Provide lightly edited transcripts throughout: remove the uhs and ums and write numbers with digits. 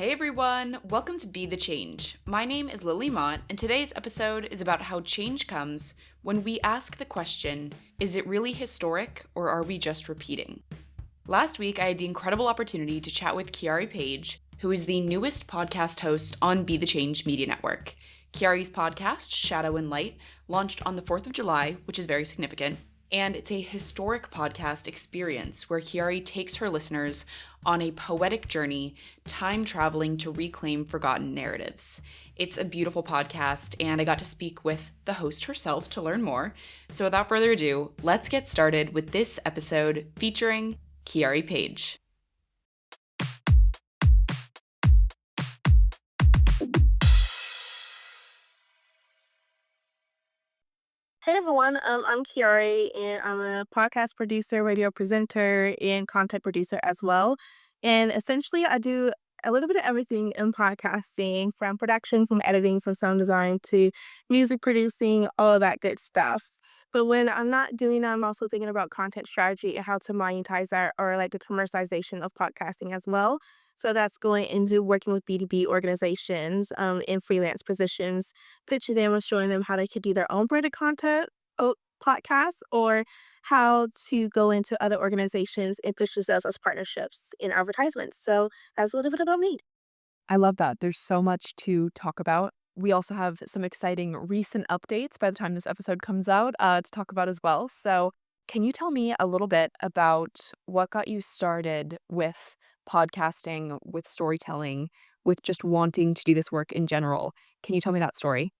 Hey everyone, welcome to Be the Change. My name is Lily Mott, and today's episode is about how change comes when we ask the question, is it really historic or are we just repeating? Last week, I had the incredible opportunity to chat with Keyari Page, who is the newest podcast host on Be the Change Media Network. Keyari's podcast, Shadow and Light, launched on the 4th of July, which is very significant, and it's a historic podcast experience where Keyari takes her listeners on a poetic journey, time traveling to reclaim forgotten narratives. It's a beautiful podcast, and I got to speak with the host herself to learn more. So without further ado, let's get started with this episode featuring Keyari Page. Hey everyone, I'm Keyari, and I'm a podcast producer, radio presenter, and content producer as well. And essentially, I do a little bit of everything in podcasting, from production, from editing, from sound design to music producing, all of that good stuff. But when I'm not doing that, I'm also thinking about content strategy and how to monetize that, or like the commercialization of podcasting as well. So that's going into working with B2B organizations in freelance positions, pitching them and showing them how they could do their own branded content podcasts, or how to go into other organizations and pitch themselves as partnerships in advertisements. So that's a little bit about me. I love that. There's so much to talk about. We also have some exciting recent updates by the time this episode comes out to talk about as well. So, can you tell me a little bit about what got you started with podcasting, with storytelling, with just wanting to do this work in general? Can you tell me that story?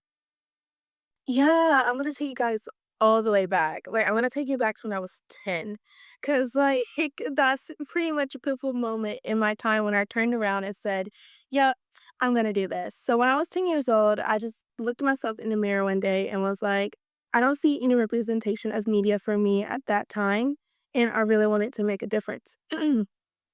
Yeah, I'm gonna take you guys all the way back. Like, I'm gonna take you back to when I was 10. Cause like that's pretty much a pivotal moment in my time when I turned around and said, "Yep, I'm gonna do this." So when I was 10 years old, I just looked at myself in the mirror one day and was like, I don't see any representation of media for me at that time, and I really wanted to make a difference.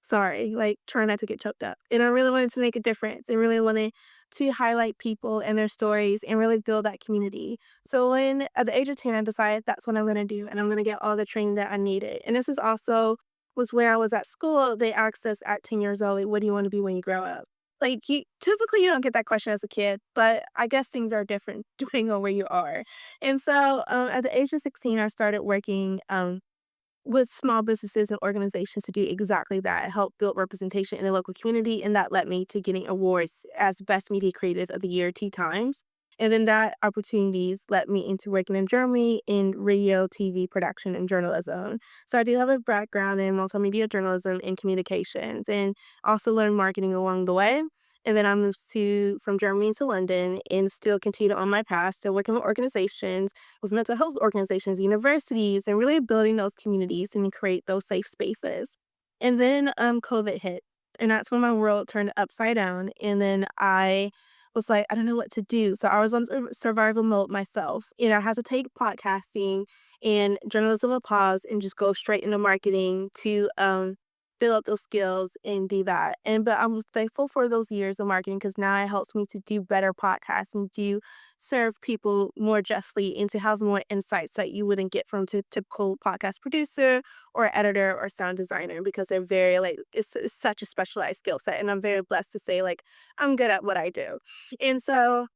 Sorry, like, trying not to get choked up. And I really wanted to make a difference and really wanted to highlight people and their stories and really build that community. So when at the age of 10, I decided that's what I'm gonna do, and I'm gonna get all the training that I needed. And this is also was where I was at school. They asked us at 10 years old, like, "What do you wanna be when you grow up?" Like, you typically, you don't get that question as a kid, but I guess things are different depending on where you are. And so, at the age of 16, I started working, with small businesses and organizations to do exactly that, help build representation in the local community, and that led me to getting awards as Best Media Creative of the Year 2 times. And then that opportunities led me into working in Germany in radio, TV production, and journalism. So I do have a background in multimedia journalism and communications, and also learned marketing along the way. And then I moved to from Germany to London and still continued on my path, still working with organizations, with mental health organizations, universities, and really building those communities and create those safe spaces. And then COVID hit, and that's when my world turned upside down. And then I was like, I don't know what to do. So I was on survival mode myself. And I had to take podcasting and journalism a pause and just go straight into marketing to build up those skills and do that. And but I was thankful for those years of marketing because now it helps me to do better podcasts and do serve people more justly and to have more insights that you wouldn't get from typical podcast producer or editor or sound designer, because they're very like it's such a specialized skill set, and I'm very blessed to say like I'm good at what I do. And so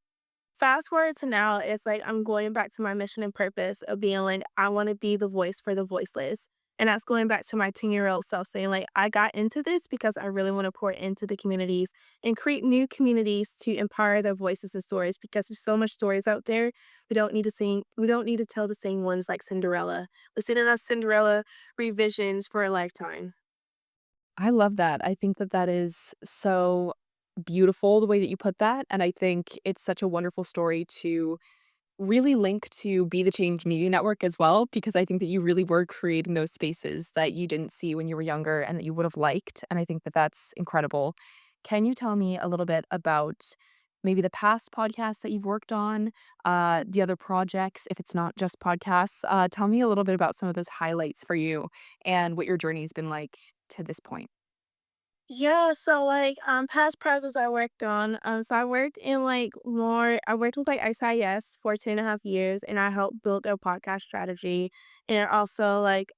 fast forward to now, it's like I'm going back to my mission and purpose of being like, I want to be the voice for the voiceless. And that's going back to my 10-year-old self saying, like, I got into this because I really want to pour into the communities and create new communities to empower their voices and stories, because there's so much stories out there. We don't need to tell the same ones like Cinderella. Listen to us Cinderella revisions for a lifetime. I love that. I think that that is so beautiful the way that you put that. And I think it's such a wonderful story to really link to Be the Change Media Network as well, because I think that you really were creating those spaces that you didn't see when you were younger and that you would have liked. And I think that that's incredible. Can you tell me a little bit about maybe the past podcasts that you've worked on, the other projects, if it's not just podcasts? Tell me a little bit about some of those highlights for you and what your journey's been like to this point. Yeah, so like past projects I worked on, so I worked with like SIS for 2.5 years, and I helped build their podcast strategy, and also like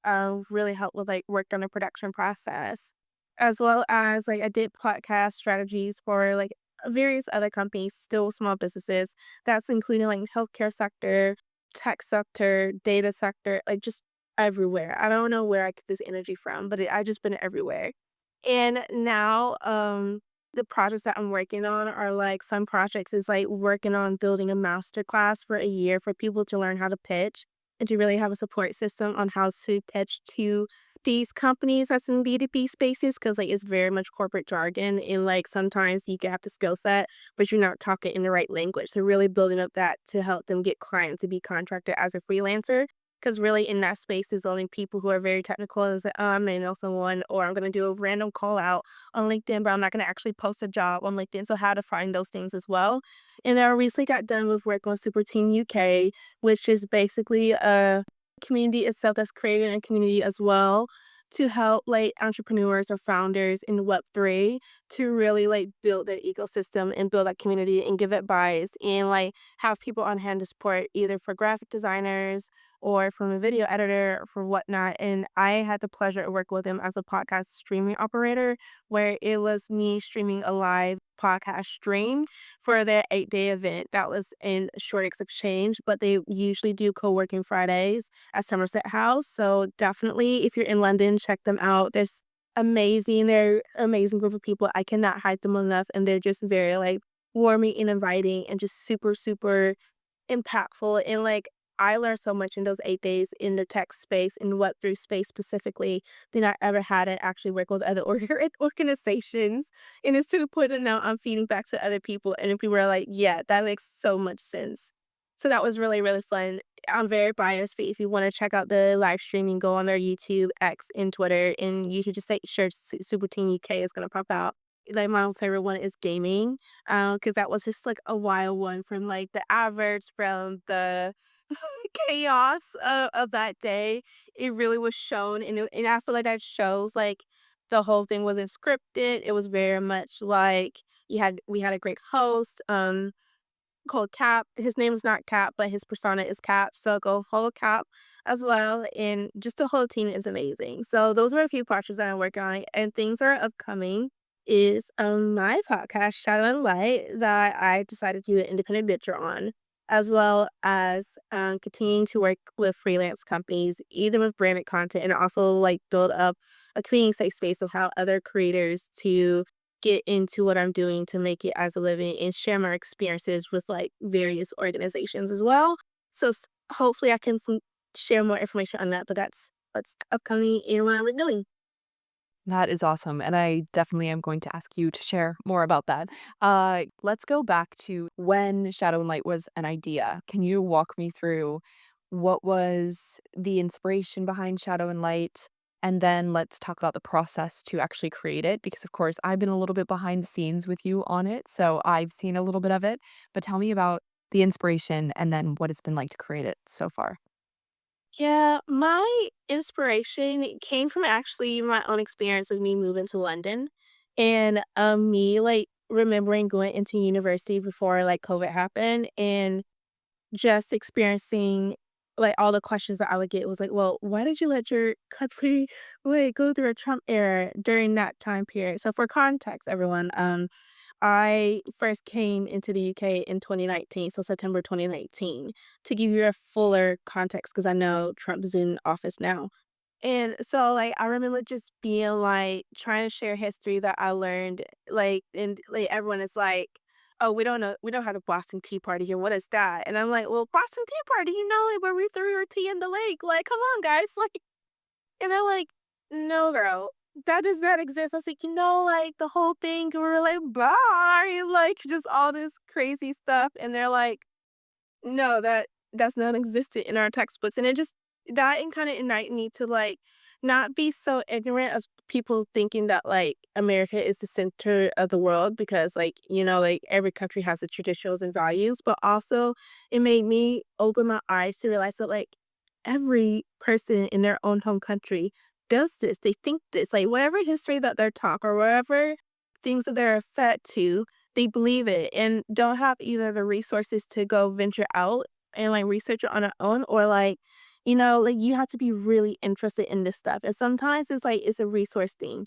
really helped with like worked on the production process. as well as like I did podcast strategies for like various other companies, still small businesses. That's including like healthcare sector, tech sector, data sector, like just everywhere. I don't know where I get this energy from, but I just been everywhere. And now, the projects that I'm working on are like some projects is like working on building a master class for a year for people to learn how to pitch and to really have a support system on how to pitch to these companies that's in B2B spaces because like it's very much corporate jargon and like sometimes you get the skill set, but you're not talking in the right language. So really building up that to help them get clients to be contracted as a freelancer. Because really in that space is only people who are very technical as I may know someone or I'm gonna do a random call out on LinkedIn, but I'm not gonna actually post a job on LinkedIn. So how to find those things as well. And then I recently got done with work on Super Team UK, which is basically a community itself that's creating a community as well to help like entrepreneurs or founders in Web3 to really like build their ecosystem and build that community and give advice and like have people on hand to support either for graphic designers or from a video editor or for whatnot. And I had the pleasure of working with him as a podcast streaming operator, where it was me streaming a live podcast stream for their 8-day event. That was in Shoreditch Exchange, but they usually do co-working Fridays at Somerset House. So definitely, if you're in London, check them out. They're amazing group of people. I cannot hype them enough, and they're just very like warming and inviting, and just super super impactful. And like I learned so much in those 8 days in the tech space, in Web3 space specifically, than I ever had at actually working with other organizations. And it's to the point that now I'm feeding back to other people, and people are like, yeah, that makes so much sense. So that was really, really fun. I'm very biased, but if you want to check out the live streaming, go on their YouTube, X, and Twitter, and you can just say, sure, Super Team UK is going to pop out. Like my own favorite one is gaming, because that was just like a wild one from like the average from the chaos of that day. It really was shown, and I feel like that shows like the whole thing wasn't scripted. It was very much like we had a great host. Called Cap. His name is not Cap, but his persona is Cap. So go follow Cap as well. And just the whole team is amazing. So those are a few projects that I'm working on. And things that are upcoming is my podcast, Shadow and Light, that I decided to do an independent venture on, as well as continuing to work with freelance companies, either with branded content and also like build up a cleaning safe space of how other creators to get into what I'm doing to make it as a living and share my experiences with like various organizations as well. So hopefully I can share more information on that, but that's what's upcoming and what I'm doing. That is awesome, and I definitely am going to ask you to share more about that. Let's go back to when Shadow and Light was an idea. Can you walk me through what was the inspiration behind Shadow and Light? And then let's talk about the process to actually create it, because, of course, I've been a little bit behind the scenes with you on it, so I've seen a little bit of it. But tell me about the inspiration and then what it's been like to create it so far. Yeah, my inspiration came from actually my own experience of me moving to London and me like remembering going into university before like COVID happened and just experiencing like all the questions that I would get was like, well, why did you let your country like go through a Trump era during that time period? So for context, everyone, I first came into the UK in 2019, so September 2019, to give you a fuller context because I know Trump is in office now. And so, like, I remember just being like trying to share history that I learned, like, and like everyone is like, "Oh, we don't have the Boston Tea Party here. What is that?" And I'm like, "Well, Boston Tea Party, like where we threw our tea in the lake. Like, come on, guys, like." And they're like, "No, girl, that does not exist." I was like, like the whole thing." We were like, "Bye," like just all this crazy stuff, and they're like, "No, that's not existent in our textbooks." And it just that and kind of ignite me to like not be so ignorant of people thinking that like America is the center of the world because like like every country has its traditions and values, but also it made me open my eyes to realize that like every person in their own home country does this. They think this, like whatever history that they're taught or whatever things that they're fed to, they believe it and don't have either the resources to go venture out and like research it on their own or like, like you have to be really interested in this stuff. And sometimes it's like it's a resource thing.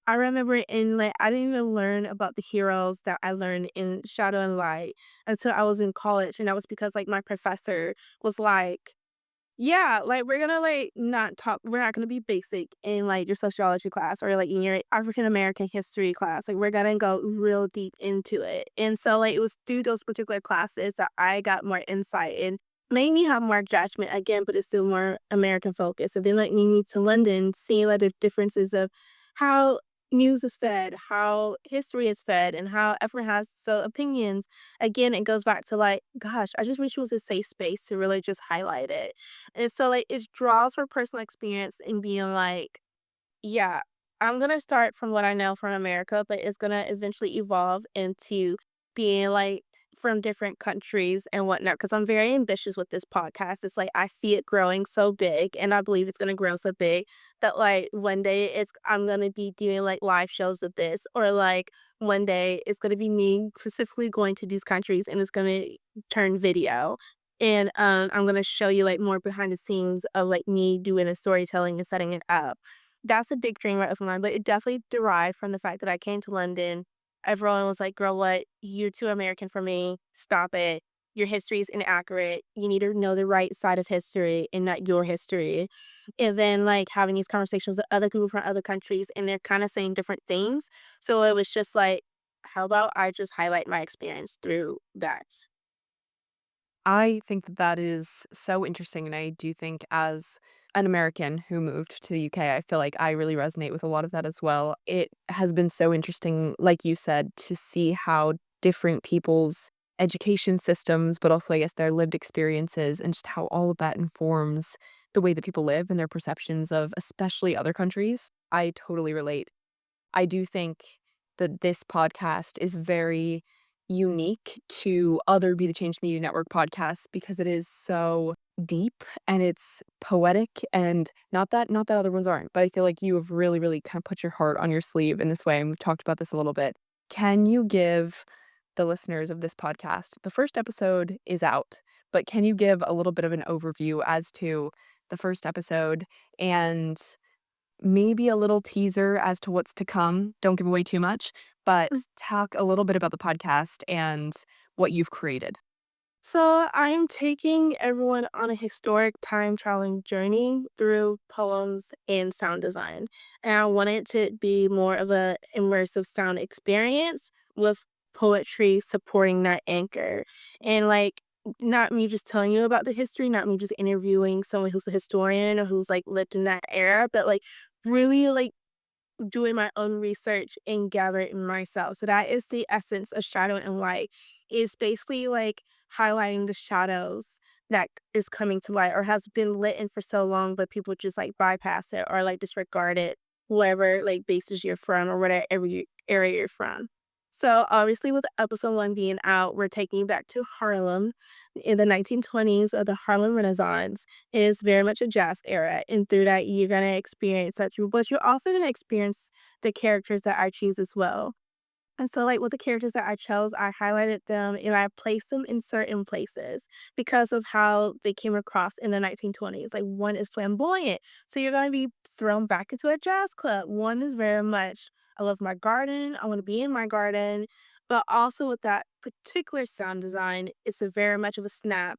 I remember I didn't even learn about the heroes that I learned in Shadow and Light until I was in college, and that was because, like, my professor was like, "Yeah, like, we're not gonna be basic in, like, your sociology class or, like, in your African American history class, like, we're gonna go real deep into it." And so, like, it was through those particular classes that I got more insight and made me have more judgment again, but it's still more American focused. And then, like, when you moved to London, seeing, like, the differences of how news is fed, how history is fed, and how everyone has so opinions, again, it goes back to, like, gosh, I just wish it was a safe space to really just highlight it. And so, like, it draws for personal experience and being like, yeah, I'm gonna start from what I know from America, but it's gonna eventually evolve into being like from different countries and whatnot. Because I'm very ambitious with this podcast. It's like I see it growing so big, and I believe it's gonna grow so big that like one day I'm gonna be doing like live shows of this, or like one day it's gonna be me specifically going to these countries and it's gonna turn video. And I'm gonna show you like more behind the scenes of like me doing the storytelling and setting it up. That's a big dream of mine, but it definitely derived from the fact that I came to London. Everyone was like, "Girl, what? You're too American for me. Stop it. Your history is inaccurate. You need to know the right side of history and not your history." And then, like, having these conversations with other people from other countries, and they're kind of saying different things. So it was just like, how about I just highlight my experience through that? I think that that is so interesting, and I do think as an American who moved to the UK, I feel like I really resonate with a lot of that as well. It has been so interesting, like you said, to see how different people's education systems, but also, I guess, their lived experiences and just how all of that informs the way that people live and their perceptions of especially other countries. I totally relate. I do think that this podcast is very unique to other Be the Change Media Network podcasts because it is so deep and it's poetic, and not that other ones aren't, but I feel like you have really, really kind of put your heart on your sleeve in this way, and we've talked about this a little bit. Can you give the listeners of this podcast, the first episode is out, but can you give a little bit of an overview as to the first episode and maybe a little teaser as to what's to come? Don't give away too much, but talk a little bit about the podcast and what you've created. So I'm taking everyone on a historic time traveling journey through poems and sound design. And I want it to be more of a immersive sound experience with poetry supporting that anchor. And like not me just telling you about the history, not me just interviewing someone who's a historian or who's like lived in that era, but like really like doing my own research and gather it myself. So that is the essence of Shadow and Light. Is basically like highlighting the shadows that is coming to light or has been lit in for so long, but people just like bypass it or like disregard it, whoever like bases you're from or whatever area you're from. So obviously with episode one being out, we're taking you back to Harlem in the 1920s of the Harlem Renaissance. It is very much a jazz era, and through that you're gonna experience that, but you're also gonna experience the characters that I choose as well. And so, like, with the characters that I chose, I highlighted them and I placed them in certain places because of how they came across in the 1920s. Like, one is flamboyant, so you're going to be thrown back into a jazz club. One is very much, I love my garden, I want to be in my garden. But also with that particular sound design, it's a very much of a snap,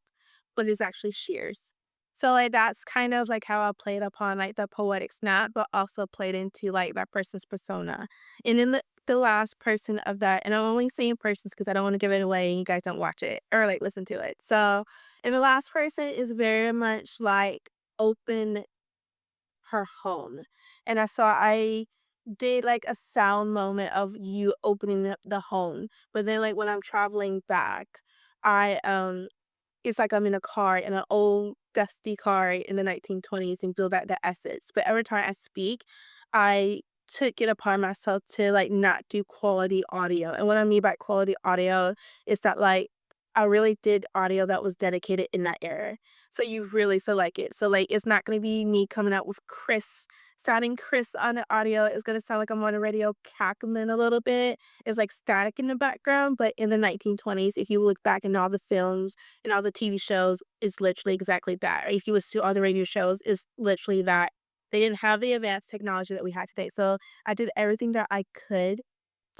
but it's actually shears. So, like, that's kind of like how I played upon like the poetic snap, but also played into like that person's persona. And in the last person of that, and I'm only saying persons because I don't want to give it away and you guys don't watch it or like listen to it. So, and the last person is very much like open her home. And I did like a sound moment of you opening up the home. But then like when I'm traveling back, I it's like I'm in a car, in an old dusty car in the 1920s and feel that the essence. But every time I speak, I took it upon myself to like not do quality audio. And what I mean by quality audio is that like I really did audio that was dedicated in that era. So you really feel like it. So like it's not gonna be me coming out with sounding crisp on the audio. It's gonna sound like I'm on a radio cackling a little bit. It's like static in the background, but in the 1920s, if you look back in all the films and all the TV shows, it's literally exactly that. Or if you listen to all the radio shows, it's literally that They didn't have the advanced technology that we have today. So I did everything that I could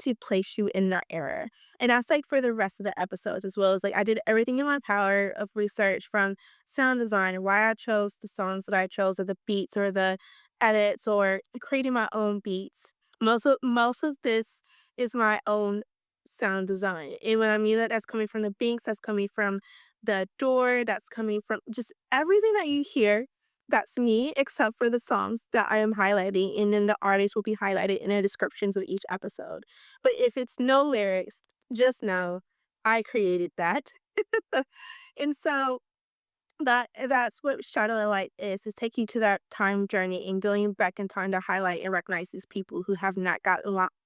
to place you in that era. And that's like for the rest of the episodes as well as like I did everything in my power of research from sound design and why I chose the songs that I chose or the beats or the edits or creating my own beats. Most of this is my own sound design. And when I mean that, that's coming from the beats, that's coming from the door, that's coming from just everything that you hear. That's me, except for the songs that I am highlighting, and then the artists will be highlighted in the descriptions of each episode. But if it's no lyrics, just know I created that. And so that's what Shadow and Light is taking you to that time journey and going back in time to highlight and recognize these people who have not got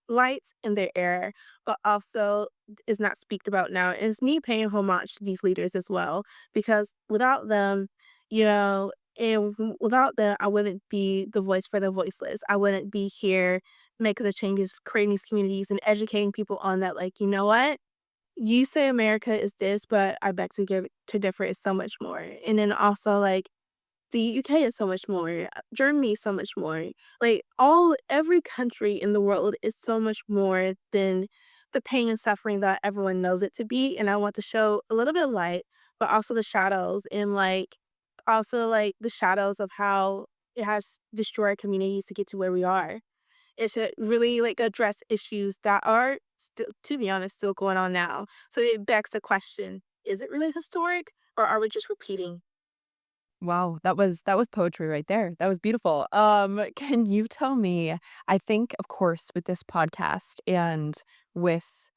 lights in their era, but also is not speaked about now. And it's me paying homage to these leaders as well, because without them, you know, without them, I wouldn't be the voice for the voiceless. I wouldn't be here making the changes, creating these communities and educating people on that, like, you know what? You say America is this, but I beg to give to differ is so much more. And then also like the UK is so much more. Germany is so much more. Like every country in the world is so much more than the pain and suffering that everyone knows it to be. And I want to show a little bit of light, but also the shadows and like also like the shadows of how it has destroyed communities to get to where we are. It should really like address issues that are still, to be honest, still going on now. So it begs the question, is it really historic or are we just repeating? Wow, that was poetry right there. That was beautiful. Can you tell me, I think, of course, with this podcast and with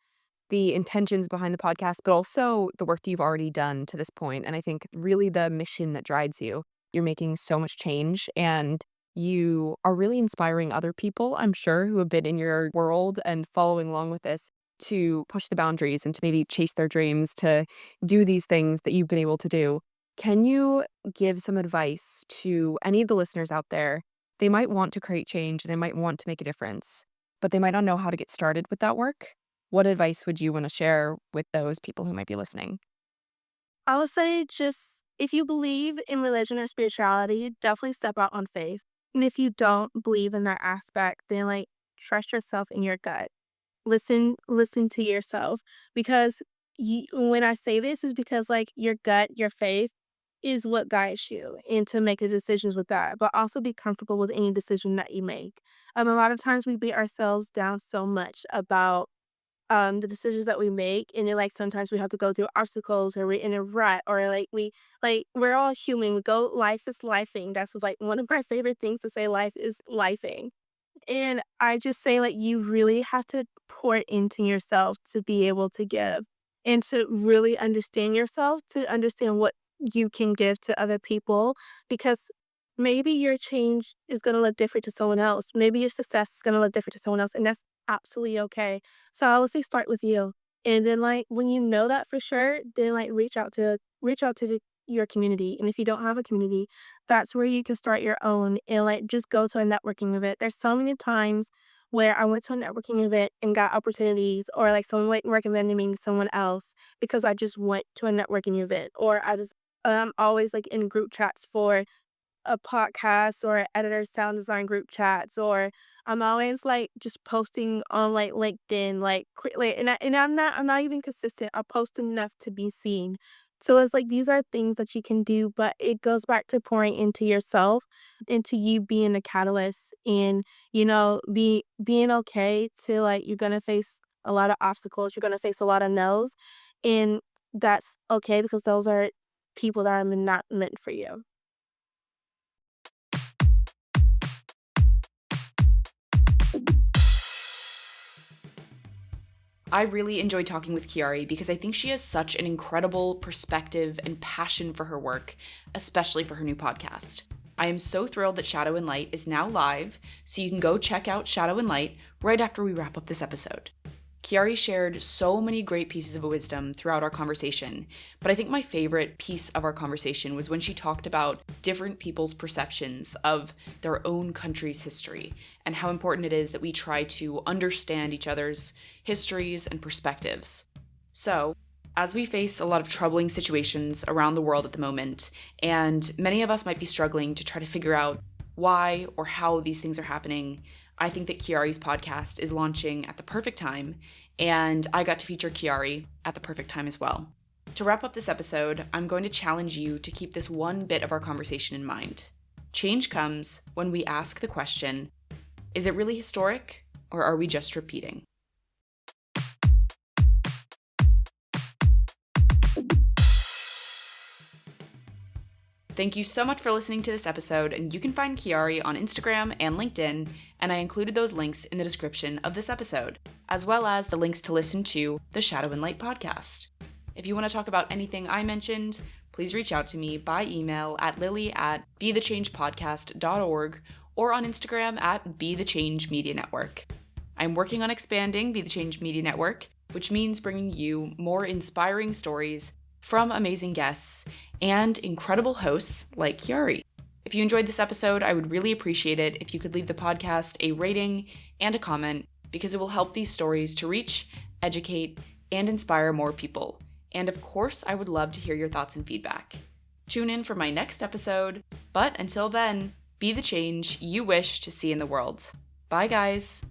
the intentions behind the podcast, but also the work that you've already done to this point, and I think really the mission that drives you. You're making so much change, and you are really inspiring other people, I'm sure, who have been in your world and following along with this to push the boundaries and to maybe chase their dreams, to do these things that you've been able to do. Can you give some advice to any of the listeners out there? They might want to create change, they might want to make a difference, but they might not know how to get started with that work. What advice would you wanna share with those people who might be listening? I would say just if you believe in religion or spirituality, definitely step out on faith. And if you don't believe in that aspect, then like trust yourself in your gut. Listen to yourself because when I say this is because like your gut, your faith is what guides you into making decisions with that, but also be comfortable with any decision that you make. A lot of times we beat ourselves down so much about the decisions that we make and then like sometimes we have to go through obstacles or we're in a rut or we're all human. We go life is lifing. That's like one of my favorite things to say, life is lifing. And I just say, like, you really have to pour into yourself to be able to give and to really understand yourself, to understand what you can give to other people. Because maybe your change is going to look different to someone else. Maybe your success is going to look different to someone else. And that's absolutely okay. So I would say start with you. And then, like, when you know that for sure, then, like, your community. And if you don't have a community, that's where you can start your own and like just go to a networking event. There's so many times where I went to a networking event and got opportunities or like someone like recommended me to someone else because I just went to a networking event or I'm always like in group chats for a podcast or editor sound design group chats or I'm always like just posting on like LinkedIn and I'm not even consistent. I post enough to be seen. So it's like these are things that you can do, but it goes back to pouring into yourself, into you being a catalyst and being okay to like you're gonna face a lot of obstacles, you're gonna face a lot of no's and that's okay because those are people that are not meant for you. I really enjoyed talking with Keyari because I think she has such an incredible perspective and passion for her work, especially for her new podcast. I am so thrilled that Shadow and Light is now live, so you can go check out Shadow and Light right after we wrap up this episode. Keyari shared so many great pieces of wisdom throughout our conversation, but I think my favorite piece of our conversation was when she talked about different people's perceptions of their own country's history and how important it is that we try to understand each other's histories and perspectives. So, as we face a lot of troubling situations around the world at the moment, and many of us might be struggling to try to figure out why or how these things are happening, I think that Keyari's podcast is launching at the perfect time, and I got to feature Keyari at the perfect time as well. To wrap up this episode, I'm going to challenge you to keep this one bit of our conversation in mind. Change comes when we ask the question, is it really historic, or are we just repeating? Thank you so much for listening to this episode, and you can find Keyari on Instagram and LinkedIn, and I included those links in the description of this episode, as well as the links to listen to the Shadow and Light podcast. If you want to talk about anything I mentioned, please reach out to me by email at lily@bethechangepodcast.org or on Instagram at Be The Change Media Network. I'm working on expanding Be The Change Media Network, which means bringing you more inspiring stories from amazing guests and incredible hosts like Keyari. If you enjoyed this episode, I would really appreciate it if you could leave the podcast a rating and a comment, because it will help these stories to reach, educate, and inspire more people. And of course, I would love to hear your thoughts and feedback. Tune in for my next episode, but until then, be the change you wish to see in the world. Bye, guys.